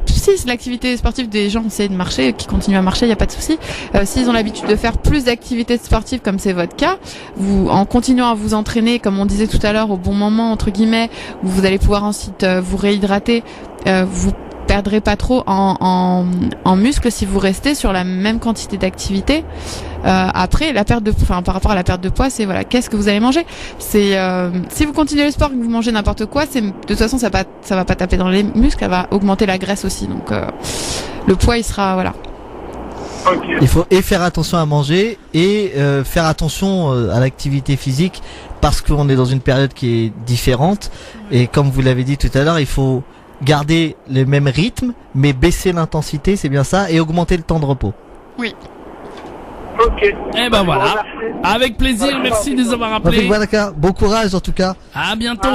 si l'activité sportive des gens essaient de marcher, qui continuent à marcher, il n'y a pas de souci. S'ils ont l'habitude de faire plus d'activités sportives, comme c'est votre cas, en continuant à vous entraîner, comme on disait tout à l'heure, au bon moment entre guillemets, où vous allez pouvoir ensuite vous réhydrater, vous perdrez pas trop en muscles si vous restez sur la même quantité d'activité. Après, par rapport à la perte de poids, c'est voilà, qu'est-ce que vous allez manger. C'est si vous continuez le sport et que vous mangez n'importe quoi, de toute façon ça va pas taper dans les muscles, ça va augmenter la graisse aussi. Donc le poids il sera voilà. Okay. Il faut faire attention à manger et faire attention à l'activité physique parce qu'on est dans une période qui est différente et comme vous l'avez dit tout à l'heure, il faut garder le même rythme, mais baisser l'intensité, c'est bien ça, et augmenter le temps de repos. Oui. Ok. Et ben voilà. Avec plaisir, merci de nous avoir appelés. Bon courage en tout cas. À bientôt.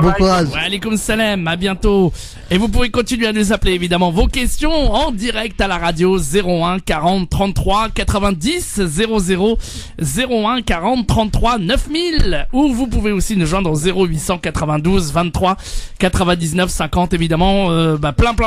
Bon courage. Wa alaykoum salam, à bientôt. Et vous pouvez continuer à nous appeler évidemment vos questions en direct à la radio 01 40 33 90 00 01 40 33 9000 ou vous pouvez aussi nous joindre au 0892 23 99 50 évidemment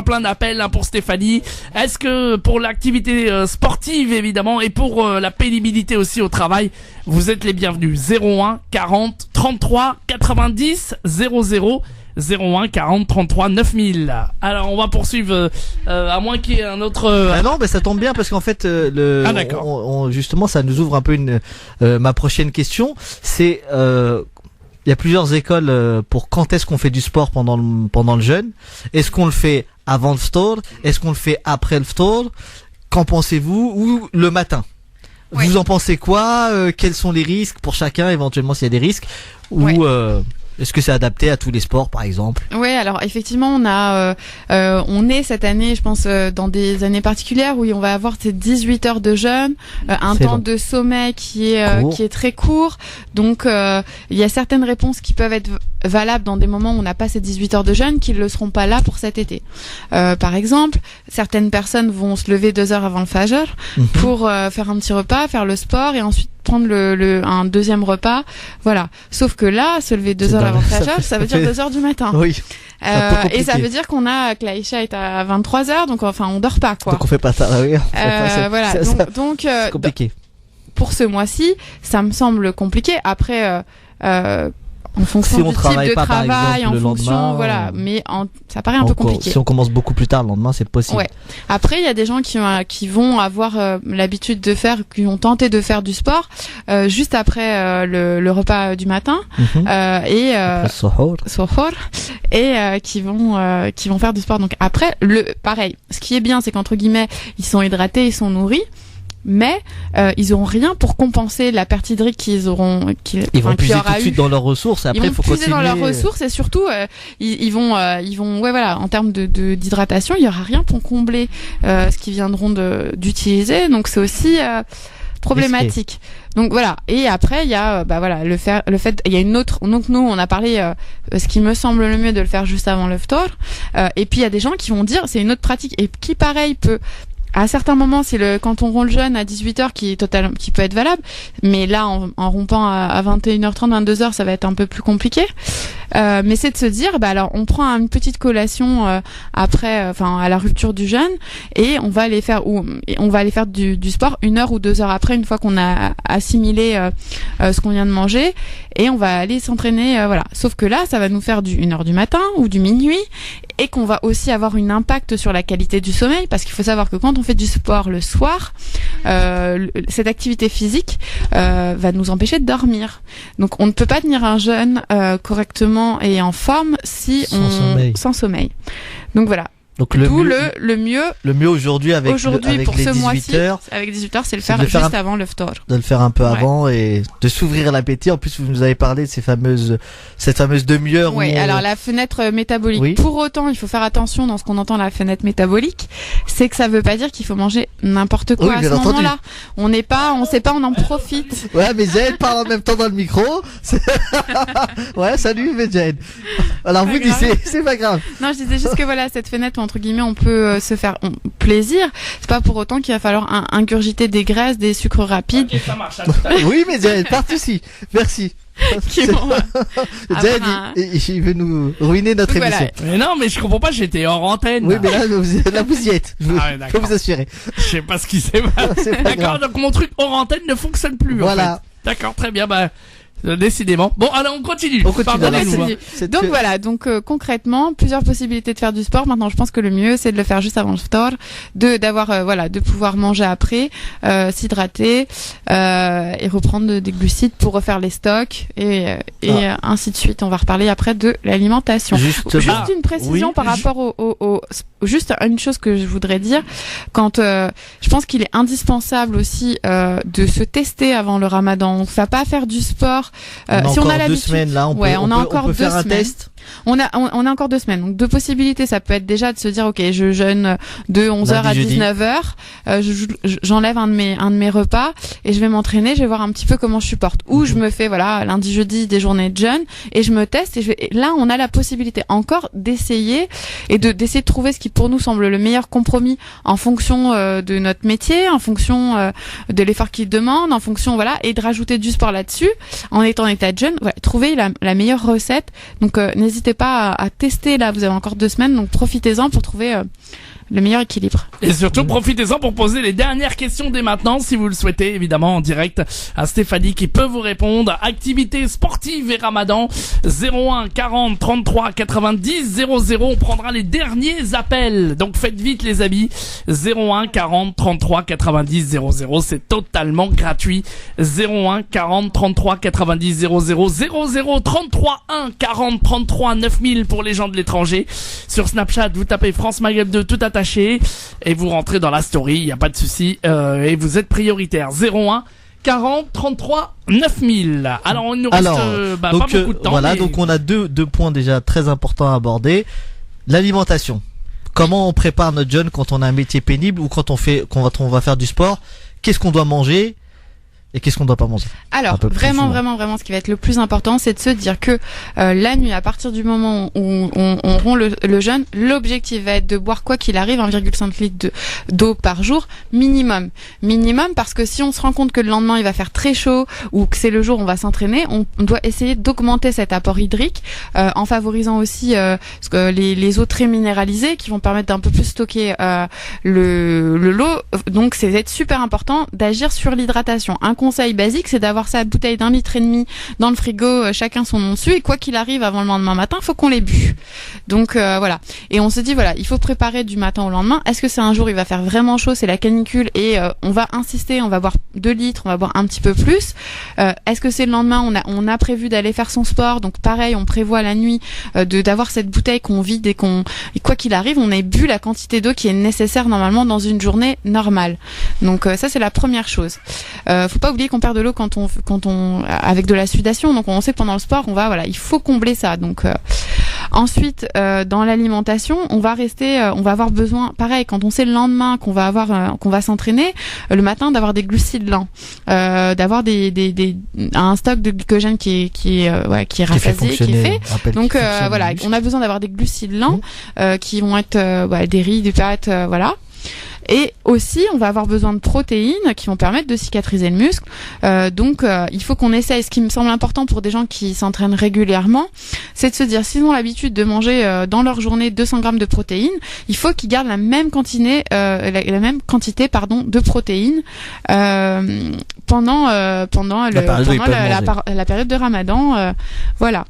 plein d'appels pour Stéphanie. Est-ce que pour l'activité sportive évidemment et pour la pénibilité aussi au travail, vous êtes les bienvenus. 01 40 33 90 00 01 40 33 9000. Alors on va poursuivre à moins qu'il y ait un autre non, ça tombe bien parce qu'en fait justement ça nous ouvre un peu ma prochaine question, c'est il y a plusieurs écoles pour quand est-ce qu'on fait du sport pendant le jeûne. Est-ce qu'on le fait avant le ftor? Est-ce qu'on le fait après le ftor? Qu'en pensez-vous? Ou le matin? Oui. Vous en pensez quoi? Quels sont les risques pour chacun, éventuellement s'il y a des risques? Ou Est-ce que c'est adapté à tous les sports, par exemple? Oui, alors effectivement, on est cette année, je pense, dans des années particulières où on va avoir ces 18 heures de jeûne, un temps de sommeil qui est très court. Donc, il y a certaines réponses qui peuvent être valables dans des moments où on n'a pas ces 18 heures de jeûne qui ne le seront pas là pour cet été. Par exemple, certaines personnes vont se lever 2 heures avant le Fajr pour faire un petit repas, faire le sport et ensuite prendre un deuxième repas. Voilà. Sauf que là, se lever 2 heures avant le Fajr, ça veut dire 2 heures du matin. Oui. Et ça veut dire que l'Aïcha est à 23 heures, donc enfin, on dort pas, quoi. Donc on fait pas ça, oui. Voilà. Donc, compliqué. Pour ce mois-ci, ça me semble compliqué. Après, en fonction du type de travail, en fonction, voilà. Mais ça paraît un peu compliqué. Si on commence beaucoup plus tard le lendemain, c'est possible. Ouais. Après, il y a des gens qui vont avoir l'habitude de faire, qui ont tenté de faire du sport juste après le repas du matin et qui vont faire du sport. Donc après, pareil. Ce qui est bien, c'est qu'entre guillemets, ils sont hydratés, ils sont nourris. Mais ils auront rien pour compenser la perte hydrique qu'ils vont puiser tout de suite dans leurs ressources. Après, ils vont puiser dans leurs ressources et surtout ils vont en termes d'hydratation, il y aura rien pour combler ce qu'ils viendront d'utiliser. Donc c'est aussi problématique. Donc voilà. Et après il y a le fait il y a une autre. Donc nous on a parlé ce qui me semble le mieux de le faire juste avant le ftor. Et puis il y a des gens qui vont dire c'est une autre pratique et qui pareil peut à certains moments, c'est quand on rompt le jeûne à 18h qui peut être valable, mais là en rompant à 21h30, 22h, ça va être un peu plus compliqué. Mais c'est de se dire alors on prend une petite collation après à la rupture du jeûne et on va aller faire du sport 1 heure ou 2 heures après, une fois qu'on a assimilé ce qu'on vient de manger, et on va aller s'entraîner Sauf que là, ça va nous faire du 1h du matin ou du minuit, et qu'on va aussi avoir un impact sur la qualité du sommeil, parce qu'il faut savoir que quand on fait du sport le soir, cette activité physique va nous empêcher de dormir. Donc on ne peut pas tenir un jeûne correctement et en forme sans sommeil. Donc voilà. Donc le mieux aujourd'hui avec pour les ce 18 mois-ci, heures, avec 18 heures, c'est le faire juste avant le ftor. De le faire un peu avant et de s'ouvrir l'appétit. En plus, vous nous avez parlé de cette fameuse demi-heure. Oui, alors la fenêtre métabolique. Oui. Pour autant, il faut faire attention dans ce qu'on entend la fenêtre métabolique. C'est que ça veut pas dire qu'il faut manger n'importe quoi à ce moment-là. On sait pas, on en profite. Ouais, mais Jane parle en même temps dans le micro. Ouais, salut, Jane. Alors vous dites, c'est pas grave. Non, je disais juste que voilà, cette fenêtre, entre guillemets, on peut se faire plaisir. C'est pas pour autant qu'il va falloir ingurgiter des graisses, des sucres rapides. Ok, ça marche. Oui, mais Jane, part aussi. Merci. Jane, il veut nous ruiner notre émission. Mais non, mais je comprends pas, j'étais hors antenne. Oui, mais là vous y êtes. Je peux vous assurer. Je sais pas ce qui s'est passé. D'accord, donc mon truc hors antenne ne fonctionne plus. Voilà. En fait. D'accord, très bien. Décidément. Bon, alors on continue. Donc voilà, concrètement, plusieurs possibilités de faire du sport. Maintenant, je pense que le mieux, c'est de le faire juste avant le ftor, de pouvoir manger après, s'hydrater et reprendre des glucides pour refaire les stocks et ainsi de suite. On va reparler après de l'alimentation. Juste une précision par rapport juste une chose que je voudrais dire. Quand je pense qu'il est indispensable aussi de se tester avant le Ramadan. On ne va pas faire du sport. Si on a 2 semaines là, on peut faire un test. On a encore 2 semaines. Donc 2 possibilités, ça peut être déjà de se dire OK, je jeûne de 11h à 19h, j'enlève un de mes repas et je vais m'entraîner, je vais voir un petit peu comment je supporte. Ou je me fais lundi jeudi des journées de jeûne et je me teste et là on a la possibilité encore d'essayer et d'essayer de trouver ce qui pour nous semble le meilleur compromis en fonction de notre métier, en fonction de l'effort qu'il demande, en fonction et de rajouter du sport là-dessus en étant en état de jeûne, trouver la meilleure recette. Donc n'hésitez pas à tester, là vous avez encore 2 semaines, donc profitez-en pour trouver le meilleur équilibre. Et surtout, profitez-en pour poser les dernières questions dès maintenant, si vous le souhaitez, évidemment, en direct à Stéphanie qui peut vous répondre. Activité sportive et Ramadan, 01 40 33 90 00. On prendra les derniers appels. Donc faites vite les amis. 01 40 33 90 00. C'est totalement gratuit. 01 40 33 90 00. 00 33 1 40 33 9000 pour les gens de l'étranger. Sur Snapchat, vous tapez France Maghreb 2 tout attaché et vous rentrez dans la story, il n'y a pas de souci, et vous êtes prioritaire. 01 40 33 9000. Alors il nous reste pas beaucoup de temps. Voilà, mais... donc on a deux points déjà très importants à aborder. L'alimentation. Comment on prépare notre jeûne quand on a un métier pénible ou quand on va faire du sport? Qu'est-ce qu'on doit manger et qu'est-ce qu'on doit pas manger? Alors vraiment, ce qui va être le plus important, c'est de se dire que la nuit, à partir du moment où on rompt le jeûne, l'objectif va être de boire quoi qu'il arrive 1,5 litre d'eau par jour minimum, parce que si on se rend compte que le lendemain il va faire très chaud ou que c'est le jour où on va s'entraîner, on doit essayer d'augmenter cet apport hydrique en favorisant aussi les eaux très minéralisées qui vont permettre d'un peu plus stocker l'eau. Donc c'est être super important d'agir sur l'hydratation. Un conseil basique, c'est d'avoir sa bouteille d'1,5 litre dans le frigo, chacun son nom dessus, et quoi qu'il arrive avant le lendemain matin, faut qu'on l'ait bu. Donc voilà. Et on se dit voilà, il faut préparer du matin au lendemain. Est-ce que c'est un jour où il va faire vraiment chaud, c'est la canicule et on va insister, on va boire 2 litres, on va boire un petit peu plus. Est-ce que c'est le lendemain, on a prévu d'aller faire son sport, donc pareil, on prévoit la nuit d'avoir cette bouteille qu'on vide et quoi qu'il arrive, on ait bu la quantité d'eau qui est nécessaire normalement dans une journée normale. Donc ça c'est la première chose. Faut pas oublier qu'on perd de l'eau quand on avec de la sudation, donc on sait que pendant le sport il faut combler ça. Donc ensuite dans l'alimentation, on va avoir besoin, pareil, quand on sait le lendemain qu'on va s'entraîner le matin, d'avoir des glucides lents, d'avoir un stock de glycogène qui est rassasié, qui est fait. Donc voilà, on a besoin d'avoir des glucides lents qui vont être des riz, des pâtes, voilà. Et aussi, on va avoir besoin de protéines qui vont permettre de cicatriser le muscle. Donc, il faut qu'on essaye. Ce qui me semble important pour des gens qui s'entraînent régulièrement, c'est de se dire, s'ils ont l'habitude de manger dans leur journée 200 grammes de protéines, il faut qu'ils gardent la même quantité, de protéines pendant la période de Ramadan. Voilà.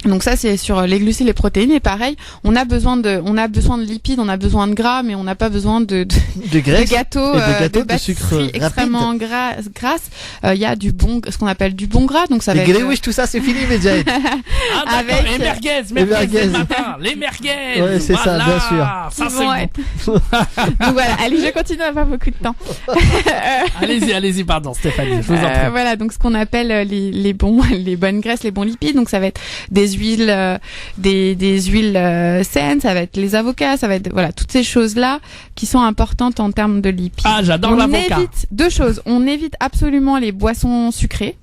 Donc ça c'est sur les glucides, les protéines, et pareil, on a besoin de lipides, on a besoin de gras, mais on n'a pas besoin de graisse, gâteaux, de sucre extrêmement grasses. Il y a ce qu'on appelle du bon gras, donc ça va être tout ça c'est fini Medjahid. Avec les merguez matin, les merguez. Ouais, c'est voilà, ça, bien sûr. Ça c'est bon. Donc voilà, allez, je continue, on n'a pas beaucoup de temps. Allez-y, pardon Stéphanie, je vous en prie. Voilà, donc ce qu'on appelle les bonnes graisses, les bons lipides, donc ça va être des huiles, des huiles saines, ça va être les avocats, ça va être toutes ces choses-là qui sont importantes en termes de lipides. Ah, j'adore l'avocat. On évite 2 choses. On évite absolument les boissons sucrées.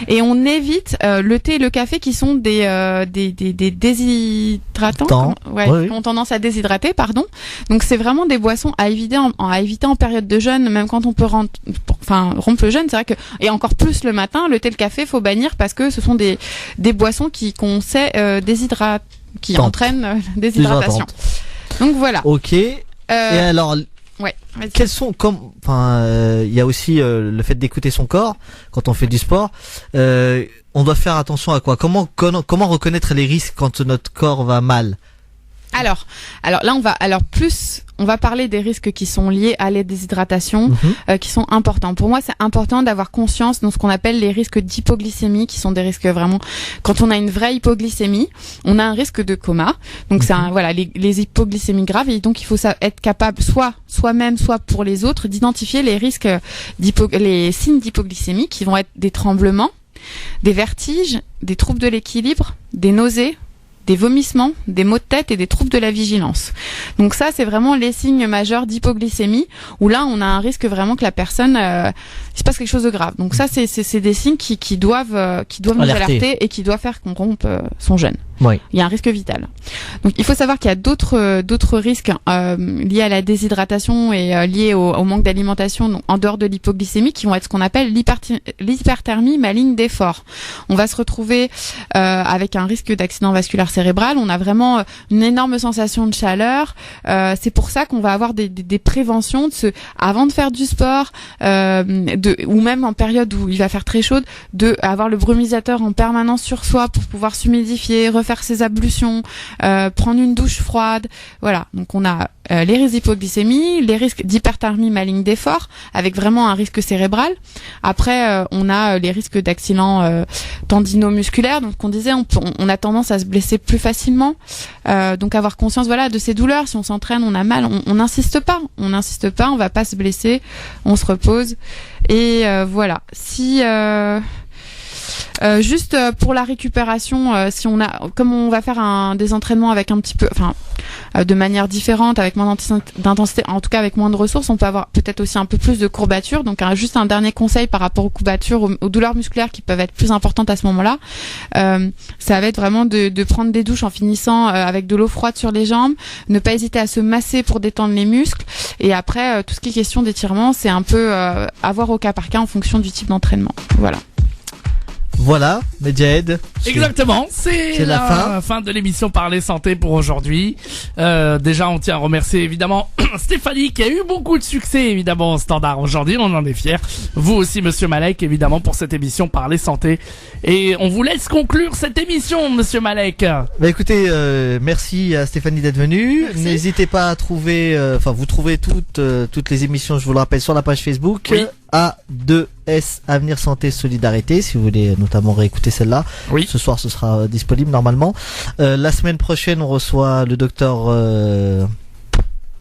Et on évite le thé et le café qui sont des déshydratants, qui ont tendance à déshydrater, pardon. Donc c'est vraiment des boissons à éviter en période de jeûne, même quand on peut rompre le jeûne. C'est vrai que, et encore plus le matin, le thé et le café faut bannir parce que ce sont des boissons qu'on sait qui entraînent déshydratation. Donc voilà. Ok. Et alors, quels sont il y a aussi le fait d'écouter son corps quand on fait du sport. On doit faire attention à quoi? Comment reconnaître les risques quand notre corps va mal? Alors là on va parler des risques qui sont liés à la déshydratation, qui sont importants. Pour moi, c'est important d'avoir conscience de ce qu'on appelle les risques d'hypoglycémie, qui sont des risques vraiment, quand on a une vraie hypoglycémie, on a un risque de coma. Donc c'est les hypoglycémies graves, et donc il faut être capable, soit soi-même, soit pour les autres, d'identifier les risques les signes d'hypoglycémie, qui vont être des tremblements, des vertiges, des troubles de l'équilibre, des nausées, des vomissements, des maux de tête et des troubles de la vigilance. Donc ça, c'est vraiment les signes majeurs d'hypoglycémie, où là, on a un risque vraiment que la personne, il se passe quelque chose de grave. Donc ça, c'est des signes qui doivent nous alerter et qui doivent faire qu'on rompe son jeûne. Oui. Il y a un risque vital. Donc il faut savoir qu'il y a d'autres risques liés à la déshydratation et liés au manque d'alimentation, donc en dehors de l'hypoglycémie, qui vont être ce qu'on appelle l'hyperthermie maligne d'effort. On va se retrouver avec un risque d'accident vasculaire cérébral. On a vraiment une énorme sensation de chaleur. C'est pour ça qu'on va avoir des préventions avant de faire du sport, ou même en période où il va faire très chaud, de avoir le brumisateur en permanence sur soi pour pouvoir s'humidifier, refaire ses ablutions, prendre une douche froide. Voilà. Donc on a les risques d'hypoglycémie, les risques d'hyperthermie maligne d'effort, avec vraiment un risque cérébral. Après, on a les risques d'accidents tendinomusculaires. Donc on disait, on a tendance à se blesser plus facilement. Donc avoir conscience, voilà, de ces douleurs. Si on s'entraîne, on a mal, on n'insiste pas. On va pas se blesser, on se repose. Et voilà. Si juste pour la récupération, si on a, comme on va faire des entraînements avec un petit peu, de manière différente, avec moins d'intensité, en tout cas avec moins de ressources, on peut avoir peut-être aussi un peu plus de courbatures. Donc juste un dernier conseil par rapport aux courbatures, aux douleurs musculaires qui peuvent être plus importantes à ce moment-là, ça va être vraiment de prendre des douches en finissant avec de l'eau froide sur les jambes, ne pas hésiter à se masser pour détendre les muscles. Et après, tout ce qui est question d'étirement, c'est un peu avoir au cas par cas en fonction du type d'entraînement. Voilà, Medjahed. Exactement, c'est la fin de l'émission Parler Santé pour aujourd'hui. Déjà, on tient à remercier évidemment Stéphanie qui a eu beaucoup de succès évidemment au standard aujourd'hui, on en est fiers. Vous aussi, Monsieur Malek, évidemment, pour cette émission Parler Santé. Et on vous laisse conclure cette émission, Monsieur Malek. Bah écoutez, merci à Stéphanie d'être venue. N'hésitez pas à trouver, vous trouvez toutes les émissions, je vous le rappelle, sur la page Facebook. Oui. A2S Avenir Santé Solidarité, si vous voulez notamment réécouter celle-là. Oui. Ce soir, ce sera disponible normalement. La semaine prochaine, on reçoit le docteur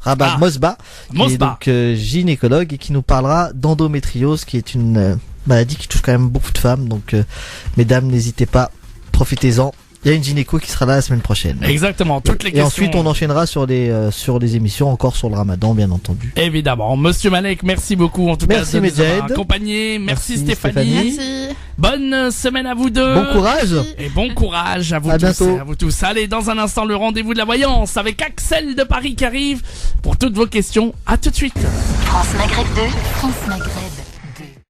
Rabat Mosba, qui est donc gynécologue et qui nous parlera d'endométriose, qui est une maladie qui touche quand même beaucoup de femmes. Donc, mesdames, n'hésitez pas, profitez-en. Il y a une gynéco qui sera là la semaine prochaine. Exactement, toutes les questions. Et ensuite, on enchaînera sur les émissions, encore sur le Ramadan, bien entendu. Évidemment. Monsieur Malek, merci beaucoup, en tout cas, de nous avoir accompagnés. Merci Stéphanie. Merci. Bonne semaine à vous deux. Bon courage. Et bon courage à vous à tous. Bientôt. Et à vous tous. Allez, dans un instant, le rendez-vous de la voyance avec Axel de Paris qui arrive pour toutes vos questions. À tout de suite. France Maghreb 2, France Maghreb.